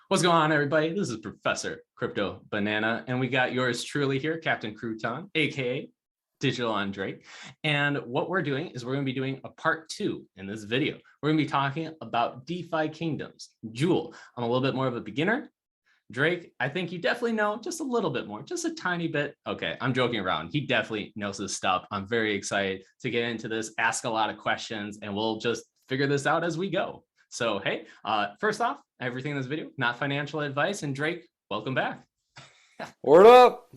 What's going on, everybody? This is Professor Crypto Banana, and we got yours truly here, Captain Crouton, aka Digital on Drake. And what we're doing is we're going to be doing a part 2 in this video. We're going to be talking about DeFi Kingdoms. Jewel, I'm a little bit more of a beginner. Drake, I think you definitely know just a little bit more, just a tiny bit. Okay, I'm joking around. He definitely knows his stuff. I'm very excited to get into this, ask a lot of questions, and we'll just figure this out as we go. So, hey, first off, everything in this video, not financial advice. And Drake, welcome back. Word up.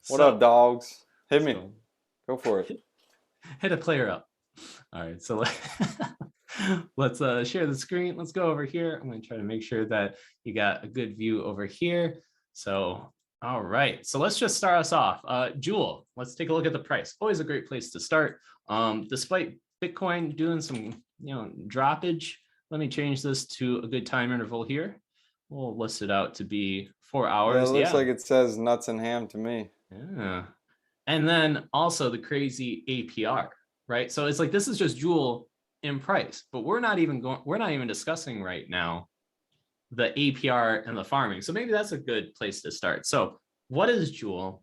What up, dogs? Hit me. Go for it. Hit a player up. All right, so let's share the screen. Let's go over here. I'm going to try to make sure that you got a good view over here. So, all right, so let's just start us off. Jewel, let's take a look at the price. Always a great place to start. Despite Bitcoin doing some, droppage, let me change this to a good time interval here. We'll list it out to be 4 hours. Yeah, it looks like it says nuts and ham to me. Yeah. And then also the crazy APR, right? So it's like this is just Jewel in price, but we're not even discussing right now the APR and the farming. So maybe that's a good place to start. So what is Jewel?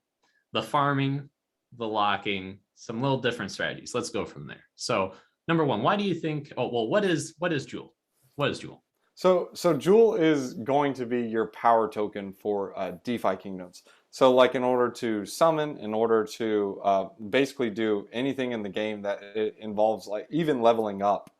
The farming, the locking, some little different strategies. Let's go from there. So number one, why do you think, what is Jewel? What is Jewel? So Jewel is going to be your power token for DeFi Kingdoms. So like in order to summon, in order to basically do anything in the game that it involves like even leveling up,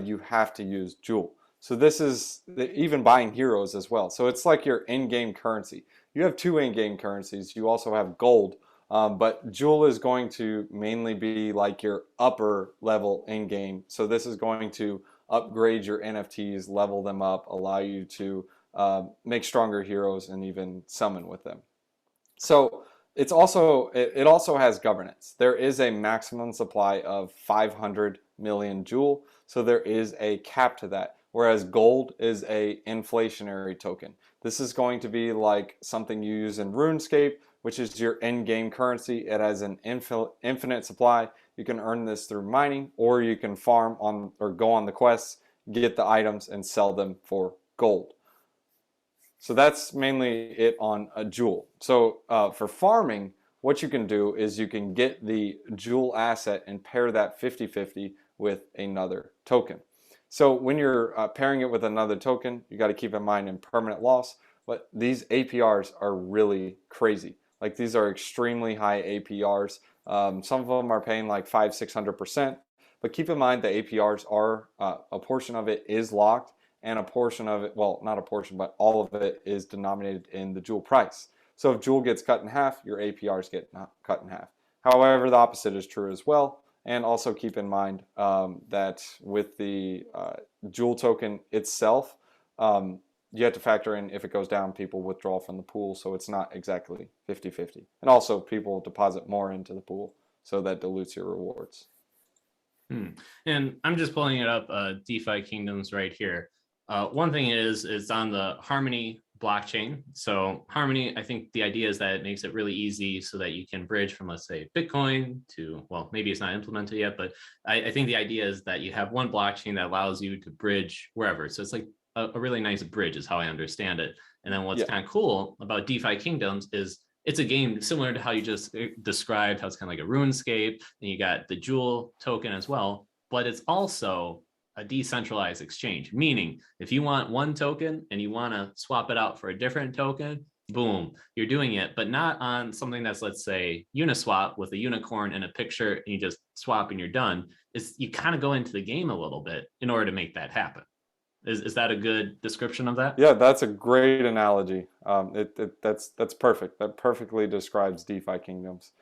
you have to use Jewel. So this is even buying heroes as well. So it's like your in-game currency. You have two in-game currencies. You also have gold. But Jewel is going to mainly be like your upper level in-game. So this is going to upgrade your NFTs, level them up, allow you to make stronger heroes and even summon with them. So it also has governance. There is a maximum supply of 500 million Jewel. So there is a cap to that. Whereas gold is a inflationary token. This is going to be like something you use in RuneScape, which is your in-game currency. It has an infinite supply. You can earn this through mining, or you can farm on or go on the quests, get the items, and sell them for gold. So that's mainly it on a Jewel. So for farming, what you can do is you can get the Jewel asset and pair that 50-50 with another token. So when you're pairing it with another token, you got to keep in mind impermanent loss. But these APRs are really crazy. Like these are extremely high APRs. Some of them are paying like 500–600%. But keep in mind the APRs are a portion of it is locked, and a portion of it, well, not a portion, but all of it is denominated in the Jewel price. So if Jewel gets cut in half, your APRs get cut in half. However, the opposite is true as well. And also keep in mind that with the Jewel token itself, you have to factor in if it goes down, people withdraw from the pool, so it's not exactly 50-50. And also people deposit more into the pool, so that dilutes your rewards. And I'm just pulling it up, DeFi Kingdoms right here. One thing is it's on the Harmony blockchain. So Harmony, I think the idea is that it makes it really easy so that you can bridge from, let's say, Bitcoin to, well, maybe it's not implemented yet, but I think the idea is that you have one blockchain that allows you to bridge wherever. So it's like a really nice bridge is how I understand it. And then what's kind of cool about DeFi Kingdoms is it's a game similar to how you just described, how it's kind of like a RuneScape, and you got the Jewel token as well, but it's also a decentralized exchange, meaning if you want one token and you want to swap it out for a different token, boom, you're doing it, but not on something that's, let's say, Uniswap with a unicorn and a picture, and you just swap and you're done. You kind of go into the game a little bit in order to make that happen. Is that a good description of that? Yeah, that's a great analogy. That's perfect. That perfectly describes DeFi Kingdoms.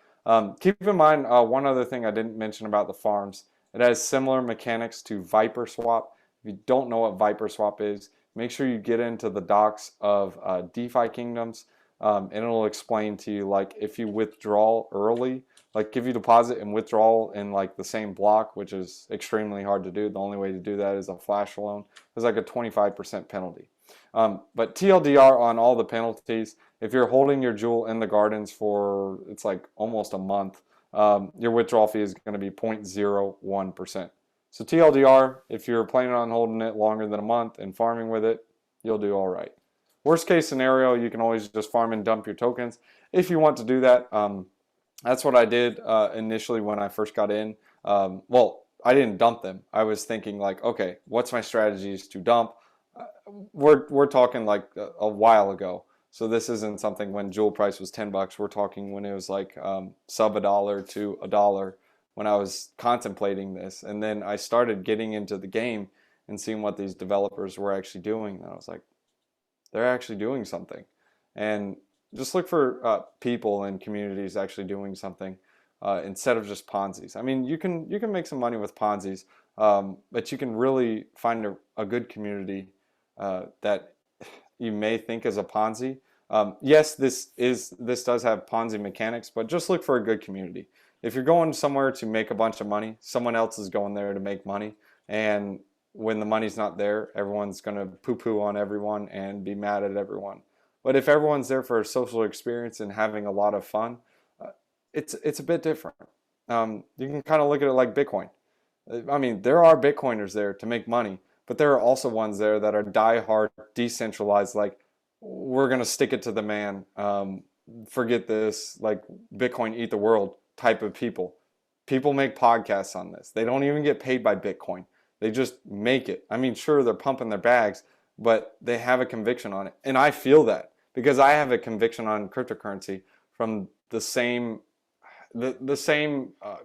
Keep in mind one other thing I didn't mention about the farms. It has similar mechanics to Viper Swap. If you don't know what Viper Swap is, make sure you get into the docs of DeFi Kingdoms, and it'll explain to you, like, if you withdraw early, like if you deposit and withdraw in like the same block, which is extremely hard to do. The only way to do that is a flash loan. There's like a 25% penalty. But TLDR on all the penalties, if you're holding your Jewel in the gardens for, it's like almost a month, your withdrawal fee is going to be 0.01%. So TLDR, if you're planning on holding it longer than a month and farming with it, you'll do all right. Worst case scenario, you can always just farm and dump your tokens if you want to do that. That's what I did initially when I first got in. Well, I didn't dump them. I was thinking like, okay, what's my strategies to dump? We're talking like a while ago. So this isn't something when jewel price was $10. We're talking when it was like sub $1 to $1 when I was contemplating this. And then I started getting into the game and seeing what these developers were actually doing. And I was like, they're actually doing something. And just look for people and communities actually doing something instead of just Ponzi's. I mean, you can make some money with Ponzi's, but you can really find a good community that you may think is a Ponzi. Yes, this does have Ponzi mechanics, but just look for a good community. If you're going somewhere to make a bunch of money, someone else is going there to make money, and when the money's not there, everyone's going to poo-poo on everyone and be mad at everyone. But if everyone's there for a social experience and having a lot of fun, it's a bit different. You can kind of look at it like Bitcoin. I mean, there are Bitcoiners there to make money, but there are also ones there that are die-hard, decentralized, like, we're going to stick it to the man, forget this, like, Bitcoin eat the world type of people. People make podcasts on this. They don't even get paid by Bitcoin. They just make it. I mean, sure, they're pumping their bags, but they have a conviction on it. And I feel that because I have a conviction on cryptocurrency from the same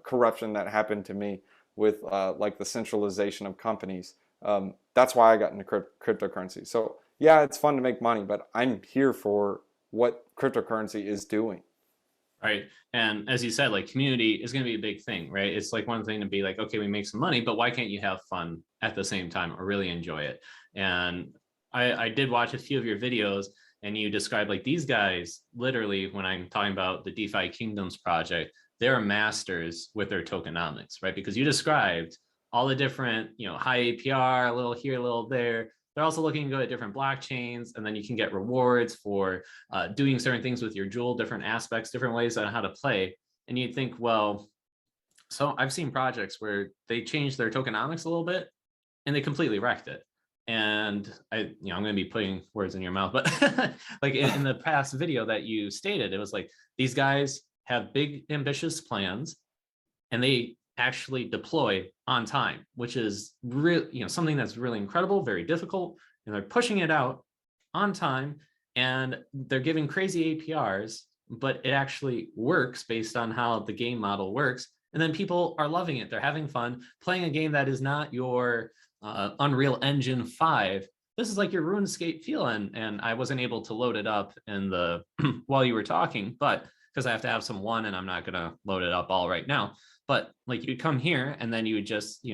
corruption that happened to me with like the centralization of companies. That's why I got into cryptocurrency. So yeah, it's fun to make money, but I'm here for what cryptocurrency is doing. Right. And as you said, like community is going to be a big thing, right? It's like one thing to be like, okay, we make some money, but why can't you have fun at the same time or really enjoy it? And I did watch a few of your videos and you described like these guys, literally, when I'm talking about the DeFi Kingdoms project, they're masters with their tokenomics, right? Because you described all the different, high APR, a little here, a little there. They're also looking to go to different blockchains, and then you can get rewards for doing certain things with your jewel, different aspects, different ways on how to play. And you'd think, well, so I've seen projects where they changed their tokenomics a little bit and they completely wrecked it. And I'm going to be putting words in your mouth, but like in the past video that you stated, it was like these guys have big ambitious plans and they actually deploy on time, which is really, something that's really incredible, very difficult, and they're pushing it out on time and they're giving crazy APRs, but it actually works based on how the game model works. And then people are loving it. They're having fun playing a game that is not your Unreal Engine 5. This is like your RuneScape feel, and I wasn't able to load it up in the while you were talking, but because I have to have some one and I'm not going to load it up all right now. But like you'd come here and then you would just,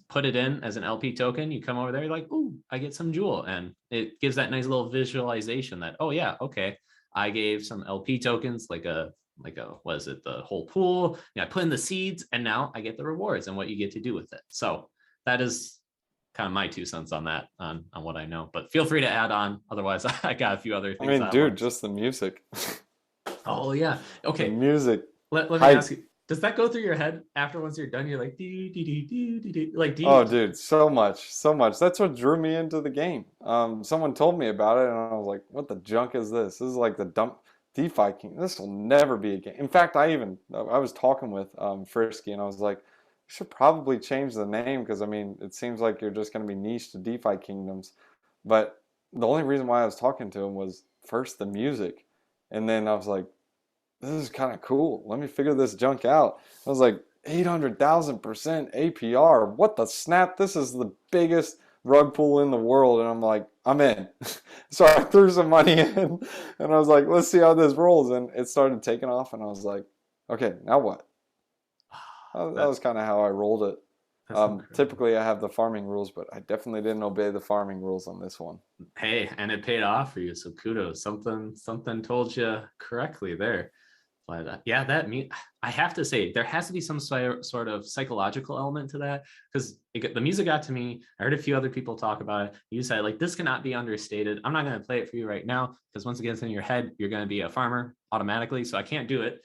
put it in as an LP token. You come over there, you're like, ooh, I get some jewel. And it gives that nice little visualization that, oh yeah, okay, I gave some LP tokens, like a, what is it, the whole pool. I put in the seeds and now I get the rewards and what you get to do with it. So that is kind of my 2 cents on that, on what I know. But feel free to add on. Otherwise, I got a few other things. I mean, dude, just the music. Oh yeah. Okay. The music. Let me ask you. Does that go through your head after once you're done? You're like, like, oh, dude, so much. That's what drew me into the game. Someone told me about it, and I was like, what the junk is this? This is like the dump DeFi King. This will never be a game. In fact, I was talking with Frisky, and I was like, you should probably change the name because, I mean, it seems like you're just going to be niche to DeFi Kingdoms. But the only reason why I was talking to him was first the music, and then I was like, this is kind of cool. Let me figure this junk out. I was like, 800,000% APR. What the snap? This is the biggest rug pull in the world. And I'm like, I'm in. So I threw some money in and I was like, let's see how this rolls. And it started taking off. And I was like, okay, now what? That was kind of how I rolled it. Typically, I have the farming rules, but I definitely didn't obey the farming rules on this one. Hey, and it paid off for you. So kudos. Something told you correctly there. But yeah, I have to say there has to be some sort of psychological element to that because the music got to me. I heard a few other people talk about it. You said like this cannot be understated. I'm not going to play it for you right now because once it gets in your head, you're going to be a farmer automatically. So I can't do it.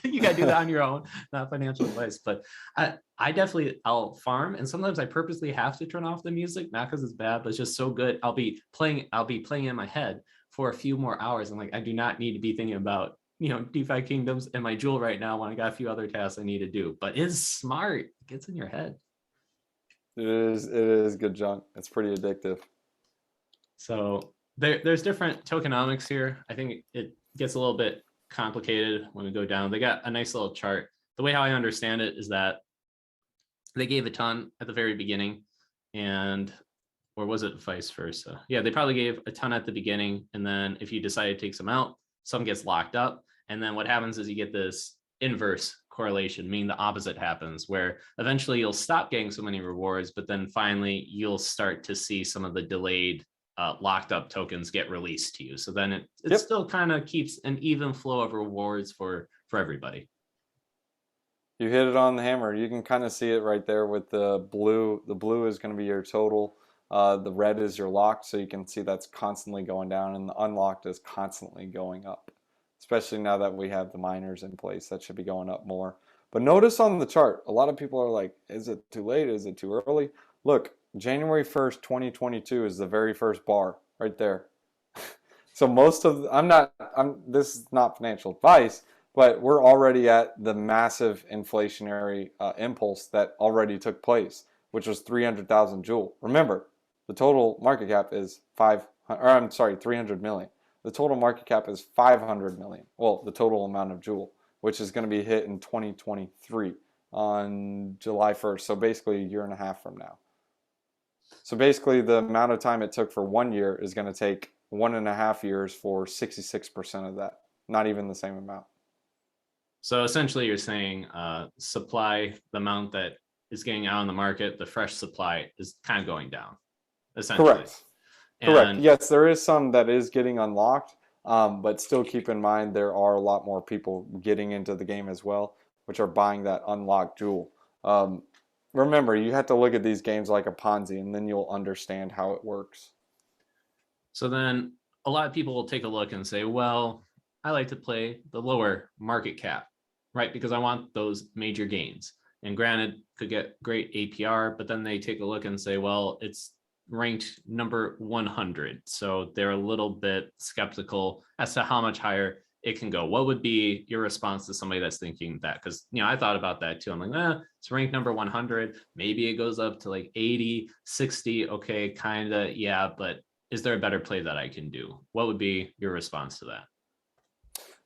You got to do that on your own, not financial advice. But I definitely, I'll farm. And sometimes I purposely have to turn off the music, not because it's bad, but it's just so good. I'll be playing in my head for a few more hours. I'm like, I do not need to be thinking about, DeFi Kingdoms and my Jewel right now when I got a few other tasks I need to do. But it's smart. It gets in your head. It is good junk. It's pretty addictive. So there's different tokenomics here. I think it gets a little bit complicated when we go down. They got a nice little chart. The way how I understand it is that they gave a ton at the very beginning, or was it vice versa? Yeah, they probably gave a ton at the beginning, and then if you decide to take some out, some gets locked up. And then what happens is you get this inverse correlation, meaning the opposite happens, where eventually you'll stop getting so many rewards, but then finally you'll start to see some of the delayed locked up tokens get released to you. So then it still kind of keeps an even flow of rewards for everybody. You hit it on the hammer. You can kind of see it right there with the blue. The blue is going to be your total. The red is your locked, so you can see that's constantly going down, and the unlocked is constantly going up. Especially now that we have the miners in place, that should be going up more. But notice on the chart, a lot of people are like, is it too late? Is it too early? Look, January 1st, 2022 is the very first bar right there. So most of, this is not financial advice, but we're already at the massive inflationary impulse that already took place, which was 300,000 Joule. Remember, the total market cap is 300 million. The total market cap is 500 million. Well, the total amount of Joule, which is going to be hit in 2023 on July 1st. So basically a year and a half from now. So basically the amount of time it took for 1 year is going to take 1.5 years for 66% of that. Not even the same amount. So essentially you're saying supply, the amount that is getting out on the market, the fresh supply is kind of going down, essentially. Correct. Correct. Yes, there is some that is getting unlocked, but still keep in mind there are a lot more people getting into the game as well, which are buying that unlocked Joule. Remember, you have to look at these games like a Ponzi, and then you'll understand how it works. So then a lot of people will take a look and say, well, I like to play the lower market cap, right? Because I want those major gains. And granted, could get great APR, but then they take a look and say, well, it's ranked number 100. So they're a little bit skeptical as to how much higher it can go. What would be your response to somebody that's thinking that? Because, I thought about that too. I'm like, it's ranked number 100. Maybe it goes up to like 80, 60. Okay, kind of, yeah, but is there a better play that I can do? What would be your response to that?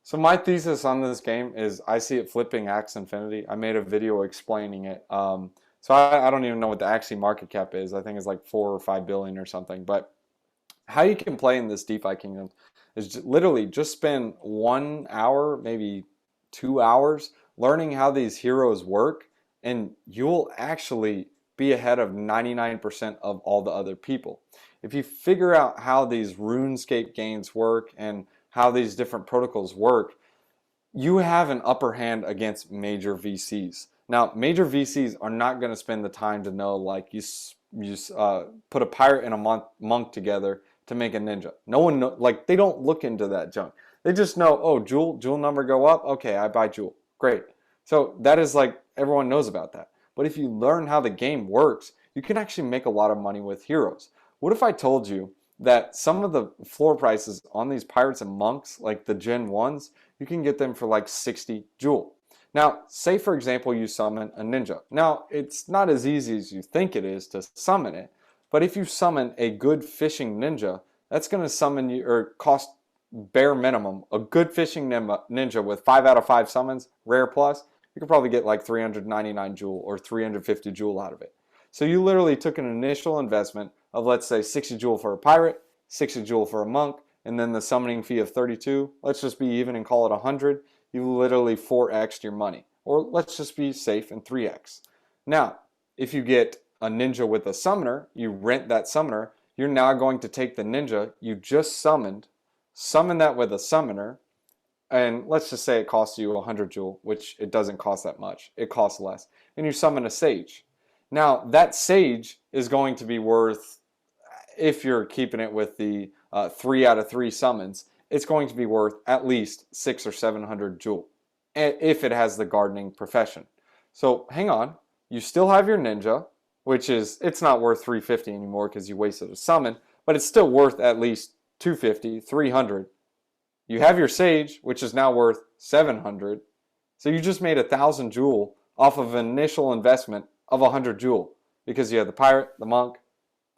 So my thesis on this game is I see it flipping Axe Infinity. I made a video explaining it. So I don't even know what the actual market cap is. I think it's like 4 or 5 billion or something. But how you can play in this DeFi Kingdom is literally just spend 1 hour, maybe 2 hours, learning how these heroes work, and you'll actually be ahead of 99% of all the other people. If you figure out how these RuneScape games work and how these different protocols work, you have an upper hand against major VCs. Now, major VCs are not going to spend the time to know, like, you put a pirate and a monk together to make a ninja. No one like, they don't look into that junk. They just know, oh, Joule number go up. Okay, I buy Joule. Great. So that is like, everyone knows about that. But if you learn how the game works, you can actually make a lot of money with heroes. What if I told you that some of the floor prices on these pirates and monks, like the Gen 1s, you can get them for like 60 Joule. Now, say for example you summon a ninja. Now, it's not as easy as you think it is to summon it, but if you summon a good fishing ninja, that's going to summon you, or cost bare minimum, a good fishing ninja with 5 out of 5 summons, rare plus, you could probably get like 399 Joule or 350 Joule out of it. So you literally took an initial investment of, let's say, 60 Joule for a pirate, 60 Joule for a monk, and then the summoning fee of 32. Let's just be even and call it 100. You literally 4x'd your money. Or let's just be safe and 3x. Now, if you get a ninja with a summoner, you rent that summoner, you're now going to take the ninja you just summoned, summon that with a summoner, and let's just say it costs you 100 Joule, which it doesn't cost that much. It costs less. And you summon a sage. Now, that sage is going to be worth, if you're keeping it with the 3 out of 3 summons, it's going to be worth at least 600 or 700 Joule. if it has the gardening profession. So hang on, you still have your ninja, which is, it's not worth 350 anymore because you wasted a summon, but it's still worth at least 250, 300. You have your sage, which is now worth 700. So you just made 1,000 jewel off of an initial investment of 100 jewel because you have the pirate, the monk,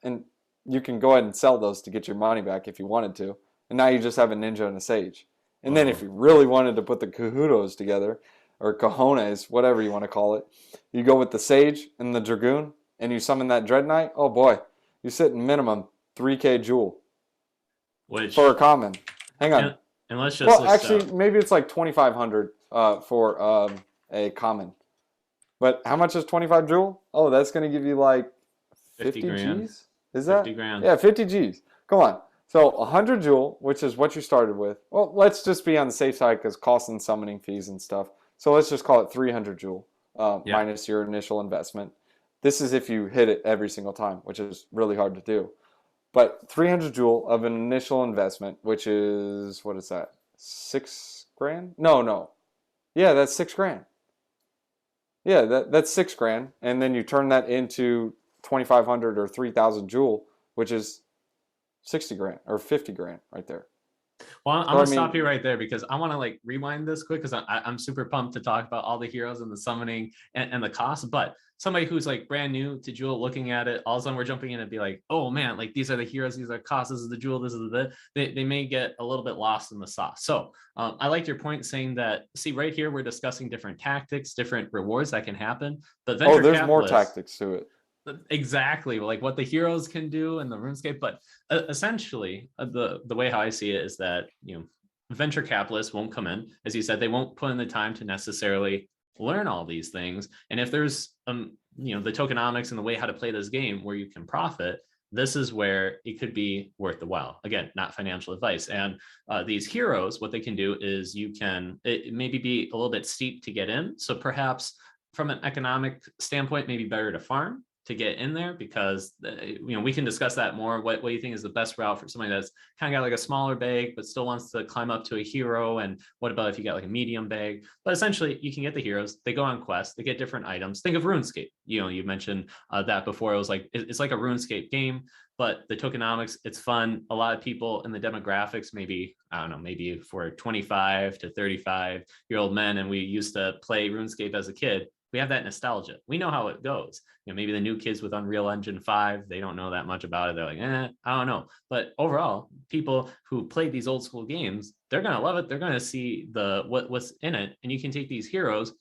and you can go ahead and sell those to get your money back if you wanted to. And now you just have a ninja and a sage. And then if you really wanted to put the cahutos together, or cojones, whatever you want to call it, you go with the sage and the dragoon, and you summon that Dreadknight. Oh boy, you sit in minimum 3k jewel for a common. Hang on. And let's just well, actually, maybe it's like 2,500 for a common. But how much is 25 jewel? Oh, that's going to give you like 50 G's? Is that? 50 grand. Yeah, 50 G's. Come on. So 100 jewel, which is what you started with. Well, let's just be on the safe side because costs and summoning fees and stuff. So let's just call it 300 jewel minus your initial investment. This is if you hit it every single time, which is really hard to do. But 300 jewel of an initial investment, which is, what is that? 6 grand? No. Yeah, that's 6 grand. Yeah, that's 6 grand. And then you turn that into 2,500 or 3,000 jewel, which is 60 grand or 50 grand right there. Well, I'm gonna stop you right there because I want to like rewind this quick because I'm super pumped to talk about all the heroes and the summoning and the cost. But somebody who's like brand new to Jewel, looking at it, all of a sudden we're jumping in and be like, oh man, like these are the heroes, these are costs, this is the Jewel, this is they may get a little bit lost in the sauce. So I like your point saying that. See, right here we're discussing different tactics, different rewards that can happen. But there's more tactics to it. Exactly, like what the heroes can do in the RuneScape, but essentially the way how I see it is that venture capitalists won't come in, as you said, they won't put in the time to necessarily learn all these things. And if there's the tokenomics and the way how to play this game where you can profit, this is where it could be worth the while. Again, not financial advice. And these heroes, what they can do is it maybe be a little bit steep to get in. So perhaps from an economic standpoint, maybe better to farm to get in there because we can discuss that more. What you think is the best route for somebody that's kind of got like a smaller bag but still wants to climb up to a hero, and what about if you got like a medium bag? But essentially you can get the heroes, they go on quests, they get different items. Think of RuneScape. You mentioned that before. It was like it's like a RuneScape game, but the tokenomics, it's fun. A lot of people in the demographics, maybe I don't know, maybe for 25 to 35-year-old men, and we used to play RuneScape as a kid, we have that nostalgia. We know how it goes. Maybe the new kids with Unreal Engine 5, they don't know that much about it. They're like, I don't know. But overall, people who played these old school games, they're going to love it. They're going to see what's in it. And you can take these heroes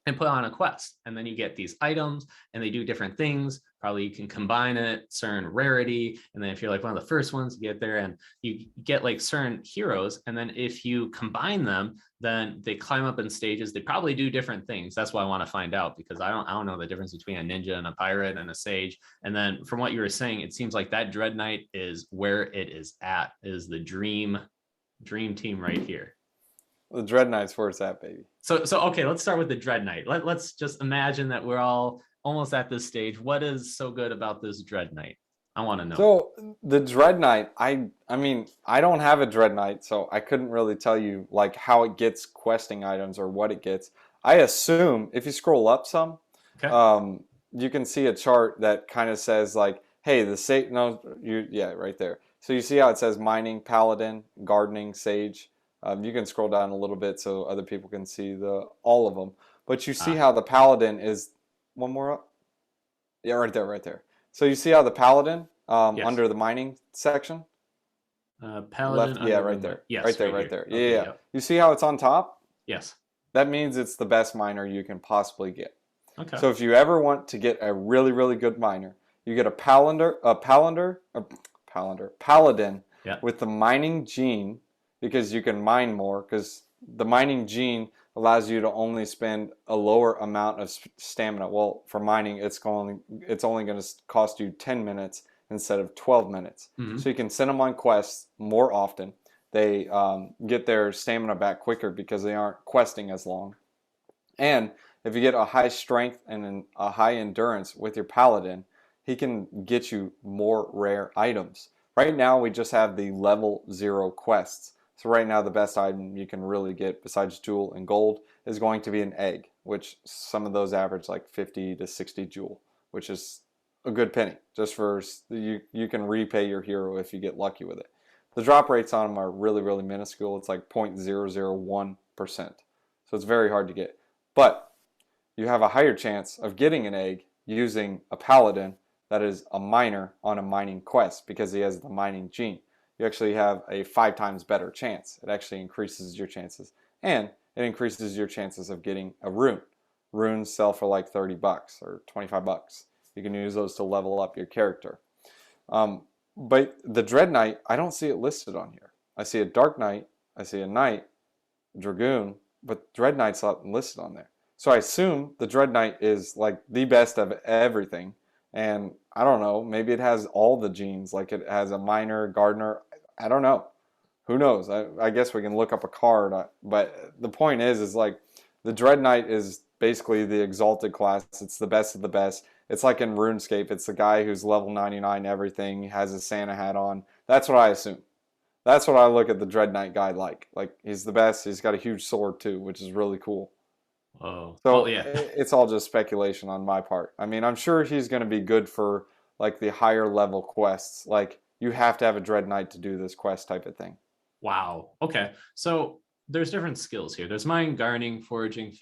and put on a quest, and then you get these items and they do different things. Probably you can combine it, certain rarity, and then if you're like one of the first ones, you get there and you get like certain heroes, and then if you combine them, then they climb up in stages. They probably do different things. That's why I want to find out, because I don't know the difference between a ninja and a pirate and a sage. And then from what you were saying, it seems like that Dreadknight is where it is at, is the dream team right here. The Dreadknight's where it's at, baby. So okay, let's start with the Dreadknight. Let's just imagine that we're all almost at this stage. What is so good about this Dreadknight? I want to know. So the Dreadknight, I mean, I don't have a Dreadknight, so I couldn't really tell you like how it gets questing items or what it gets. I assume if you scroll up some, okay, you can see a chart that kind of says like, hey, right there. So you see how it says mining, paladin, gardening, sage. You can scroll down a little bit so other people can see all of them. But you see how the paladin is one more up. Yeah, right there. So you see how the paladin yes, under the mining section. Paladin. Left, yeah, right there. Yes, right there. Okay, yeah. You see how it's on top? Yes. That means it's the best miner you can possibly get. Okay. So if you ever want to get a really, really good miner, you get a paladin yeah, with the mining gene. Because you can mine more, because the mining gene allows you to only spend a lower amount of stamina. Well, for mining, it's only going to cost you 10 minutes instead of 12 minutes. Mm-hmm. So you can send them on quests more often. They get their stamina back quicker because they aren't questing as long. And if you get a high strength and a high endurance with your paladin, he can get you more rare items. Right now, we just have the level 0 quests. So right now the best item you can really get besides jewel and gold is going to be an egg, which some of those average like 50 to 60 jewel, which is a good penny. Just for you can repay your hero if you get lucky with it. The drop rates on them are really, really minuscule. It's like 0.001%. So it's very hard to get. But you have a higher chance of getting an egg using a paladin that is a miner on a mining quest because he has the mining gene. You actually have a 5 times better chance. It actually increases your chances. And it increases your chances of getting a rune. Runes sell for like 30 bucks or 25 bucks. You can use those to level up your character. But the Dreadknight, I don't see it listed on here. I see a Dark Knight, I see a Knight, Dragoon, but Dreadknight's not listed on there. So I assume the Dreadknight is like the best of everything. And I don't know, maybe it has all the genes, like it has a miner, gardener, I don't know. Who knows? I guess we can look up a card, but the point is like the Dreadknight is basically the exalted class. It's the best of the best. It's like in RuneScape, it's the guy who's level 99 everything, has a Santa hat on. That's what I assume. That's what I look at the Dreadknight guy like. Like, he's the best. He's got a huge sword too, which is really cool. Oh, So well, yeah. it's all just speculation on my part. I mean, I'm sure he's going to be good for like the higher level quests. Like, you have to have a Dreadknight to do this quest type of thing. Wow. Okay. So there's different skills here. There's mining, gardening, foraging,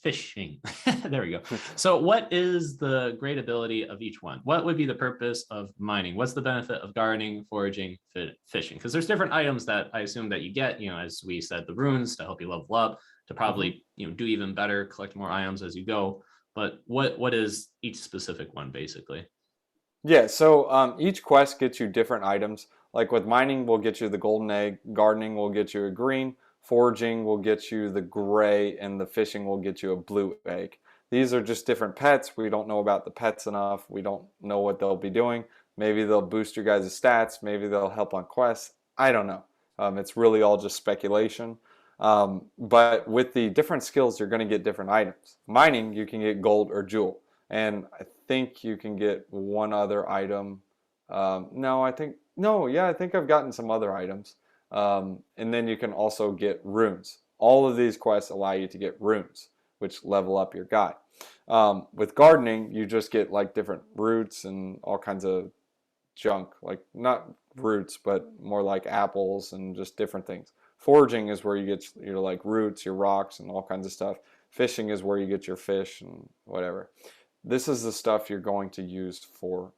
fishing. There we go. So what is the great ability of each one? What would be the purpose of mining? What's the benefit of gardening, foraging, fishing? Because there's different items that I assume that you get, as we said, the runes to help you level up, to probably, do even better, collect more items as you go. But what is each specific one basically? Yeah, so each quest gets you different items. Like with mining, will get you the golden egg. Gardening will get you a green. Foraging will get you the gray, and the fishing will get you a blue egg. These are just different pets. We don't know about the pets enough. We don't know what they'll be doing. Maybe they'll boost your guys' stats. Maybe they'll help on quests. I don't know. It's really all just speculation. But with the different skills, you're going to get different items. Mining, you can get gold or jewel. And I think you can get one other item. I think I've gotten some other items. And then you can also get runes. All of these quests allow you to get runes, which level up your guy. With gardening, you just get like different roots and all kinds of junk, like not roots, but more like apples and just different things. Foraging is where you get your like roots, your rocks, and all kinds of stuff. Fishing is where you get your fish and whatever. This is the stuff you're going to use for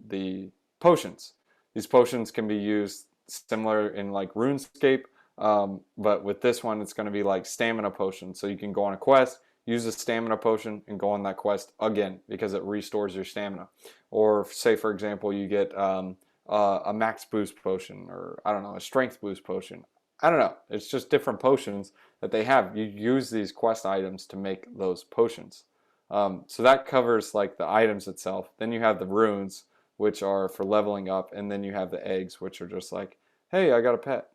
the potions. These potions can be used similar in like RuneScape, but with this one, it's going to be like stamina potion. So you can go on a quest, use a stamina potion, and go on that quest again because it restores your stamina. Or say, for example, you get a max boost potion, or I don't know, a strength boost potion. I don't know. It's just different potions that they have. You use these quest items to make those potions. So that covers like the items itself. Then you have the runes, which are for leveling up, and then you have the eggs, which are just like, hey, I got a pet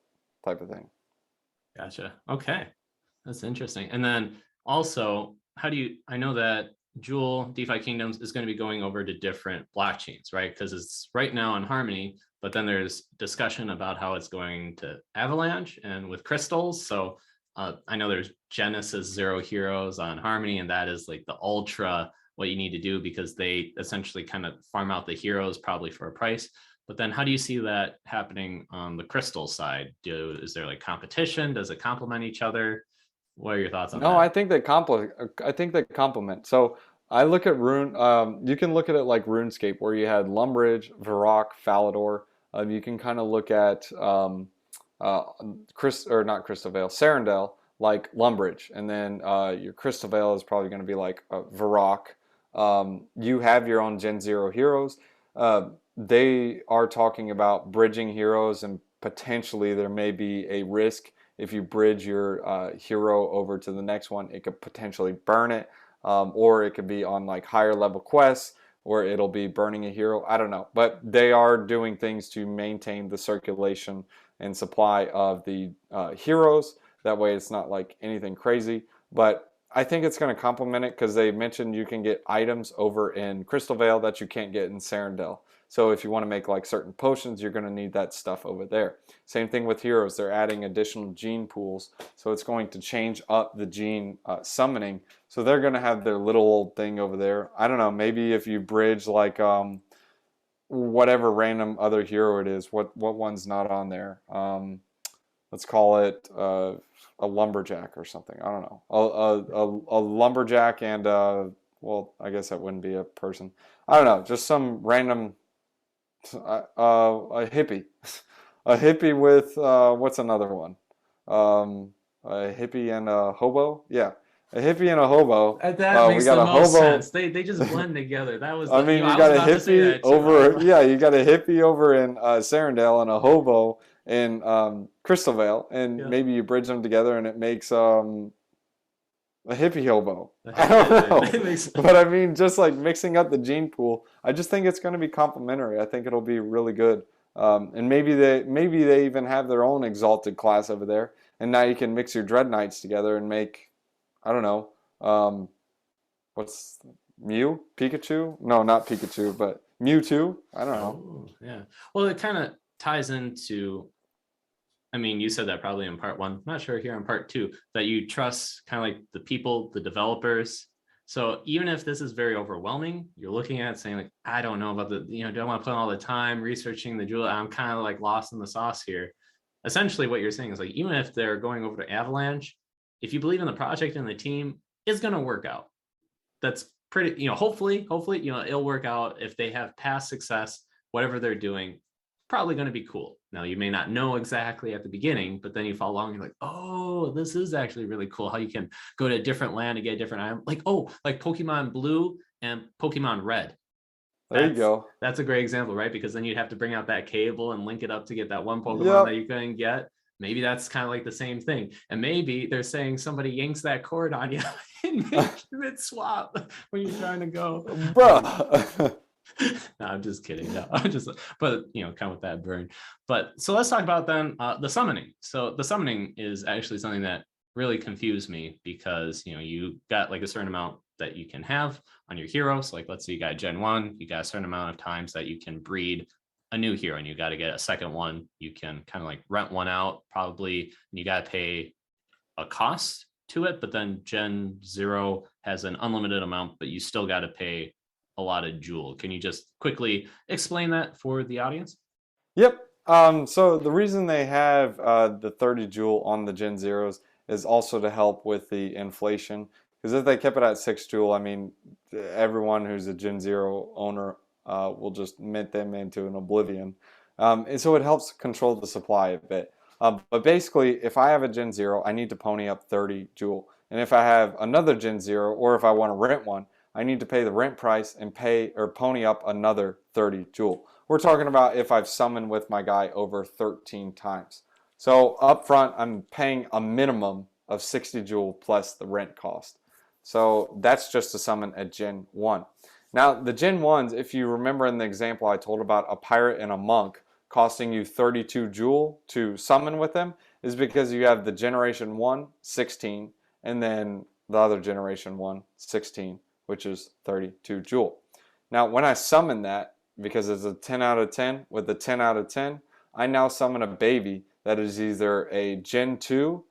type of thing. Gotcha. Okay. That's interesting. And then also, I know that Jewel DeFi Kingdoms is going to be going over to different blockchains, right? Because it's right now on Harmony, but then there's discussion about how it's going to Avalanche and with crystals. So I know there's Genesis Zero Heroes on Harmony, and that is like the ultra what you need to do because they essentially kind of farm out the heroes probably for a price. But then how do you see that happening on the crystal side? Is there like competition? Does it complement each other? What are your thoughts on No, that? I think they complement. I think they complement. So I look at Rune. You can look at it like RuneScape, where you had Lumbridge, Varrock, Falador. You can kind of look at not Crystal Vale, Serendale, like Lumbridge, and then your Crystal Vale is probably going to be like Varrock. You have your own Gen Zero heroes. They are talking about bridging heroes, and potentially there may be a risk if you bridge your hero over to the next one. It could potentially burn it, or it could be on like higher level quests where it'll be burning a hero. I don't know, but they are doing things to maintain the circulation and supply of the heroes. That way it's not like anything crazy, but I think it's going to complement it because they mentioned you can get items over in Crystal Vale that you can't get in Serendale. So if you want to make like certain potions, you're going to need that stuff over there. Same thing with heroes. They're adding additional gene pools. So it's going to change up the gene summoning. So they're going to have their little old thing over there. I don't know, maybe if you bridge like whatever random other hero it is, what one's not on there? Let's call it a lumberjack or something. I don't know. A lumberjack and well, I guess that wouldn't be a person. I don't know, just some random a hippie. A hippie with what's another one? A hippie and a hobo? Yeah. A hippie and a hobo. That makes we got the a most hobo. sense. They just blend together. That was. I mean, you know, you I got was a about to say hippie that too. over, yeah, you got a hippie over in Sarandale and a hobo in Crystal Vale, and Yeah. maybe you bridge them together and it makes a hippie hobo. I don't know. That makes sense. But I mean, just like mixing up the gene pool, I just think it's going to be complementary. I think it'll be really good. And maybe they even have their own exalted class over there, and now you can mix your Dreadknights together and make, I don't know, what's Mew? Pikachu? No, not Pikachu, but Mewtwo? I don't know. Oh, yeah. Well, it kind of ties into, I mean, you said that probably in part one. I'm not sure here in part two, that you trust kind of like the people, the developers. So even if this is very overwhelming, you're looking at it saying like, I don't know about the, you know, do I want to put all the time researching the jewel? I'm kind of like lost in the sauce here. Essentially what you're saying is like, even if they're going over to Avalanche, if you believe in the project and the team, it's going to work out. That's pretty, you know, hopefully, you know, it'll work out. If they have past success, whatever they're doing, probably going to be cool. Now, you may not know exactly at the beginning, but then you follow along, you're like, oh, this is actually really cool how you can go to a different land to get a different item. Like, oh, like Pokemon Blue and Pokemon Red. There you go. That's a great example, right? Because then you'd have to bring out that cable and link it up to get that one Pokemon Yep. that you couldn't get. Maybe that's kind of like the same thing. And maybe they're saying somebody yanks that cord on you in mid-swap when you're trying to go. Bruh. No, I'm just kidding. No, I'm just, but you know, come with that burn. But so let's talk about then the summoning. So the summoning is actually something that really confused me because, you know, you got like a certain amount that you can have on your heroes. Like, let's say you got Gen 1, you got a certain amount of times that you can breed a new hero and you got to get a second one. You can kind of like rent one out probably, and you got to pay a cost to it. But then Gen 0 has an unlimited amount, but you still got to pay a lot of jewel. Can you just quickly explain that for the audience? Yep. So the reason they have the 30 jewel on the Gen Zeros is also to help with the inflation. Because if they kept it at 6 jewel, I mean, everyone who's a Gen Zero owner will just mint them into an oblivion. And so it helps control the supply a bit. But basically, if I have a Gen Zero, I need to pony up 30 jewel. And if I have another Gen Zero, or if I want to rent one, I need to pay the rent price and pay or pony up another 30 jewel. We're talking about if I've summoned with my guy over 13 times. So up front, I'm paying a minimum of 60 jewel plus the rent cost. So that's just to summon a Gen 1. Now the Gen 1s, if you remember in the example I told about a pirate and a monk costing you 32 jewel to summon with them, is because you have the Generation 1, 16, and then the other Generation 1, 16. Which is 32 jewel. Now, when I summon that, because it's a 10 out of 10 with a 10 out of 10, I now summon a baby that is either a Gen 2,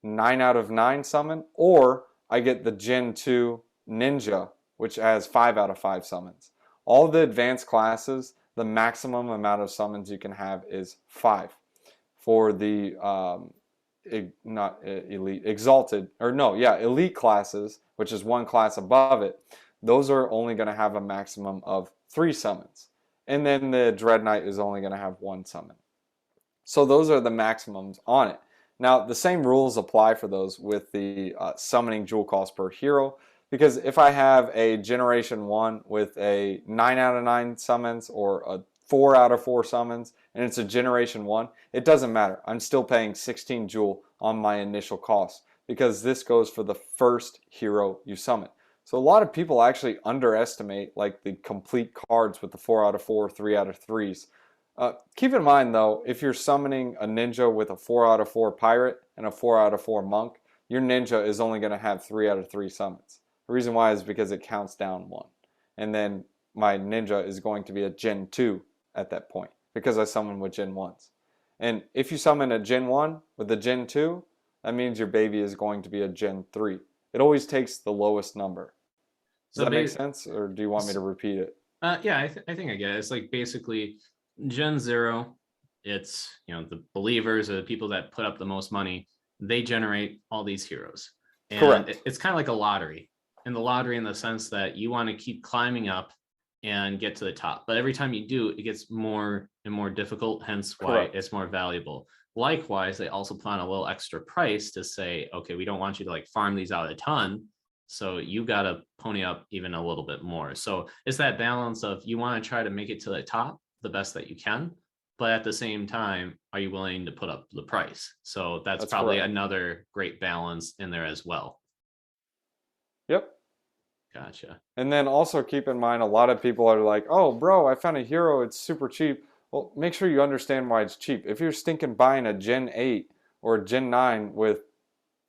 9 out of 9 summon, or I get the Gen 2 Ninja, which has 5 out of 5 summons. All the advanced classes, the maximum amount of summons you can have is 5. For the not elite, exalted, or no, yeah, elite classes, which is one class above it, those are only going to have a maximum of 3 summons. And then the Dreadknight is only going to have 1 summon. So those are the maximums on it. Now, the same rules apply for those with the summoning jewel cost per hero, because if I have a Generation 1 with a 9 out of 9 summons or a 4 out of 4 summons, and it's a Generation 1, it doesn't matter. I'm still paying 16 jewel on my initial cost because this goes for the first hero you summon. So a lot of people actually underestimate like the complete cards with the 4 out of 4, 3 out of 3s. Keep in mind though, if you're summoning a ninja with a 4 out of 4 pirate and a 4 out of 4 monk, your ninja is only going to have 3 out of 3 summons. The reason why is because it counts down 1. And then my ninja is going to be a Gen 2 at that point because I summon with Gen 1s. And if you summon a Gen 1 with a Gen 2, that means your baby is going to be a Gen 3. It always takes the lowest number. Does So that make sense, or do you want me to repeat it? yeah, I think I get it. It's like basically Gen 0, it's, the believers or the people that put up the most money, they generate all these heroes. And Correct. it's kind of like a lottery. And the lottery in the sense that you want to keep climbing up and get to the top. But every time you do, it gets more and more difficult, hence why Correct. it's more valuable. Likewise, they also put on a little extra price to say, okay, we don't want you to like farm these out a ton. So you got to pony up even a little bit more. So it's that balance of you want to try to make it to the top the best that you can, but at the same time, are you willing to put up the price? So that's probably correct. another great balance in there as well. Yep. Gotcha. And then also keep in mind, a lot of people are like, oh, bro, I found a hero. It's super cheap. Well, make sure you understand why it's cheap. If you're stinking buying a Gen 8 or a Gen 9 with,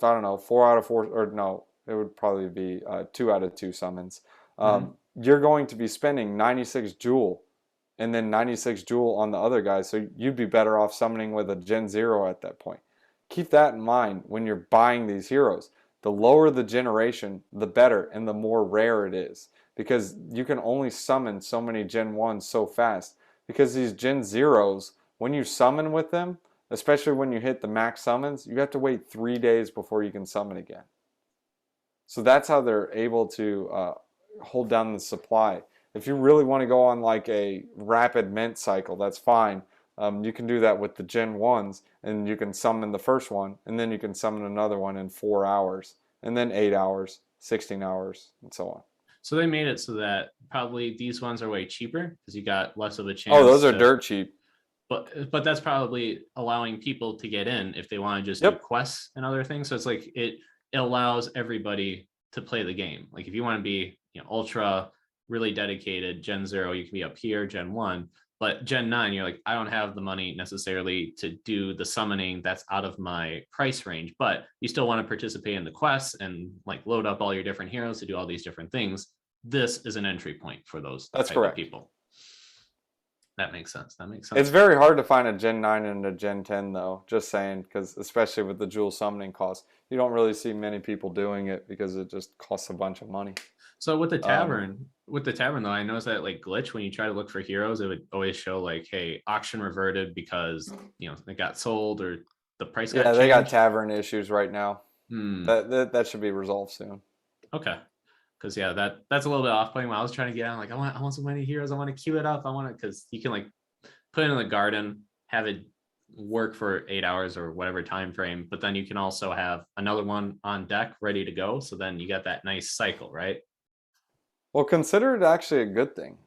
I don't know, 4 out of 4, or no, it would probably be 2 out of 2 summons. You're going to be spending 96 jewel and then 96 jewel on the other guys. So you'd be better off summoning with a Gen 0 at that point. Keep that in mind when you're buying these heroes. The lower the generation, the better and the more rare it is. Because you can only summon so many Gen 1s so fast. Because these Gen 0s, when you summon with them, especially when you hit the max summons, you have to wait 3 days before you can summon again. So that's how they're able to hold down the supply. If you really want to go on like a rapid mint cycle, that's fine. You can do that with the Gen 1s, and you can summon the first one, and then you can summon another one in 4 hours, and then 8 hours, 16 hours, and so on. So they made it so that probably these ones are way cheaper because you got less of a chance. Oh, those are dirt cheap. But that's probably allowing people to get in if they want to just do quests and other things. So it's like it allows everybody to play the game. Like if you want to be ultra really dedicated Gen 0, you can be up here, Gen 1. But Gen 9, you're like, I don't have the money necessarily to do the summoning that's out of my price range, but you still want to participate in the quests and like load up all your different heroes to do all these different things. This is an entry point for those That's type correct. of people. That makes sense. That makes sense. It's very hard to find a Gen 9 and a Gen 10 though, just saying, because especially with the jewel summoning cost, you don't really see many people doing it because it just costs a bunch of money. So with the tavern, though, I noticed that like glitch, when you try to look for heroes, it would always show like, hey, auction reverted because it got sold or the price got changed. They got tavern issues right now. Hmm. That should be resolved soon. Okay. Because that's a little bit off-putting. When I was trying to get on, like I want so many heroes, I want to queue it up. I want it because you can like put it in the garden, have it work for 8 hours or whatever time frame, but then you can also have another one on deck ready to go. So then you got that nice cycle, right? Well, consider it actually a good thing,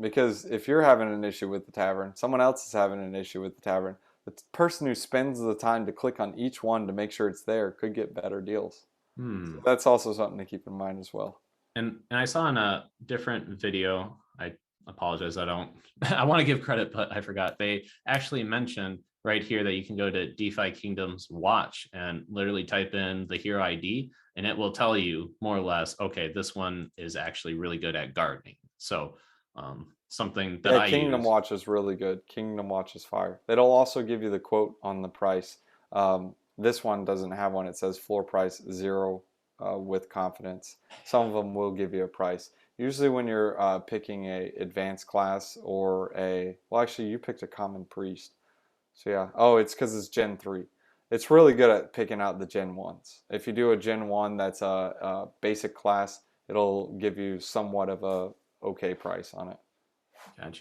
because if you're having an issue with the tavern, someone else is having an issue with the tavern, the person who spends the time to click on each one to make sure it's there could get better deals. So that's also something to keep in mind as well. And I saw in a different video, I apologize, I want to give credit, but I forgot. They actually mentioned right here that you can go to DeFi Kingdoms watch and literally type in the hero ID, and it will tell you more or less, okay, this one is actually really good at gardening. So something that I Kingdom use. Watch is really good. Kingdom Watch is fire. It'll also give you the quote on the price. This one doesn't have one. It says floor price 0 with confidence. Some of them will give you a price. Usually when you're picking a advanced class or well, actually you picked a common priest. So yeah, it's because it's Gen 3. It's really good at picking out the Gen 1s. If you do a Gen 1 that's a basic class, it'll give you somewhat of a okay price on it.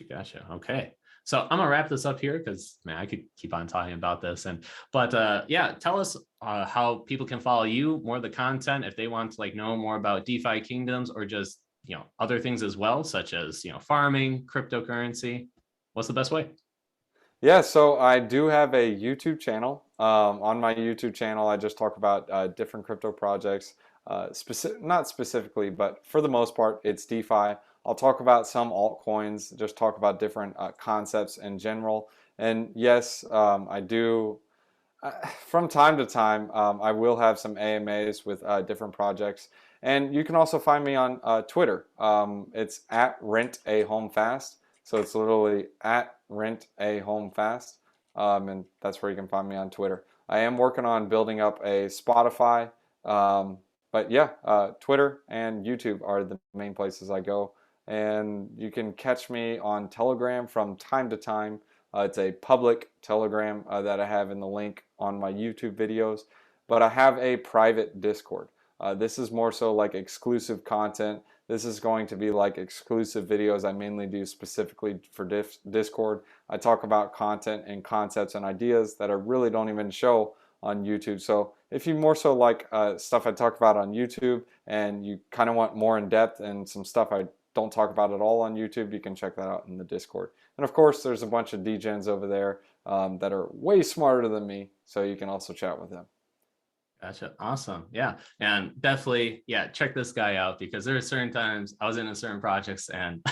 Gotcha. Okay. So I'm gonna wrap this up here because man, I could keep on talking about this. But yeah, tell us how people can follow you, more of the content, if they want to like know more about DeFi Kingdoms or just other things as well, such as farming, cryptocurrency. What's the best way? Yeah, so I do have a YouTube channel. On my YouTube channel, I just talk about different crypto projects. Not specifically, but for the most part, it's DeFi. I'll talk about some altcoins, just talk about different concepts in general. And yes, I do, from time to time, I will have some AMAs with different projects. And you can also find me on Twitter. It's at rentahomefast. So it's literally at rentahomefast. And that's where you can find me on Twitter. I am working on building up a Spotify. But yeah, Twitter and YouTube are the main places I go. And you can catch me on Telegram from time to time. It's a public Telegram that I have in the link on my YouTube videos. But I have a private Discord. This is more so like exclusive content. This is going to be like exclusive videos I mainly do specifically for Discord. I talk about content and concepts and ideas that I really don't even show on YouTube. So if you more so like stuff I talk about on YouTube and you kind of want more in depth and some stuff I don't talk about at all on YouTube, you can check that out in the Discord. And of course, there's a bunch of degens over there that are way smarter than me, so you can also chat with them. Gotcha. Awesome. Yeah. And definitely, yeah, check this guy out, because there are certain times I was in certain projects and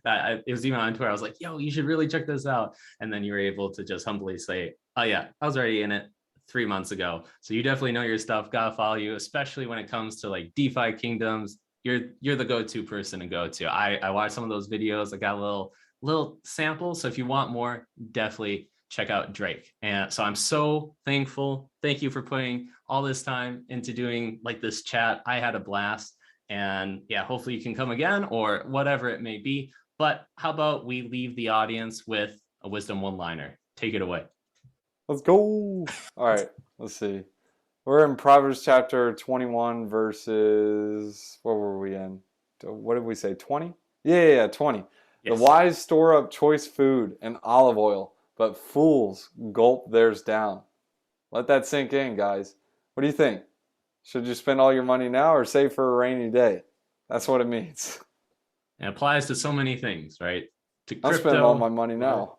it was even on Twitter. I was like, yo, you should really check this out. And then you were able to just humbly say, oh yeah, I was already in it 3 months ago. So you definitely know your stuff. Gotta follow you, especially when it comes to like DeFi Kingdoms. You're the go-to person to go to. I watched some of those videos. I got a little sample. So if you want more, definitely check out Drake. And so I'm so thankful. Thank you for putting all this time into doing like this chat. I had a blast, and yeah, hopefully you can come again or whatever it may be. But how about we leave the audience with a wisdom one-liner? Take it away. Let's go. All right, let's see. We're in Proverbs chapter 21 verses, what were we in? What did we say, 20? Yeah, 20. Yes. The wise store up choice food and olive oil, but fools gulp theirs down. Let that sink in, guys. What do you think? Should you spend all your money now or save for a rainy day? That's what it means. It applies to so many things, right? To crypto. I'm spending all my money now.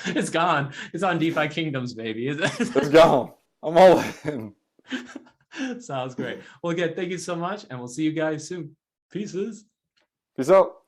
It's gone. It's on DeFi Kingdoms, baby. It's gone. I'm all in. Sounds great. Well, again, thank you so much, and we'll see you guys soon. Peace out.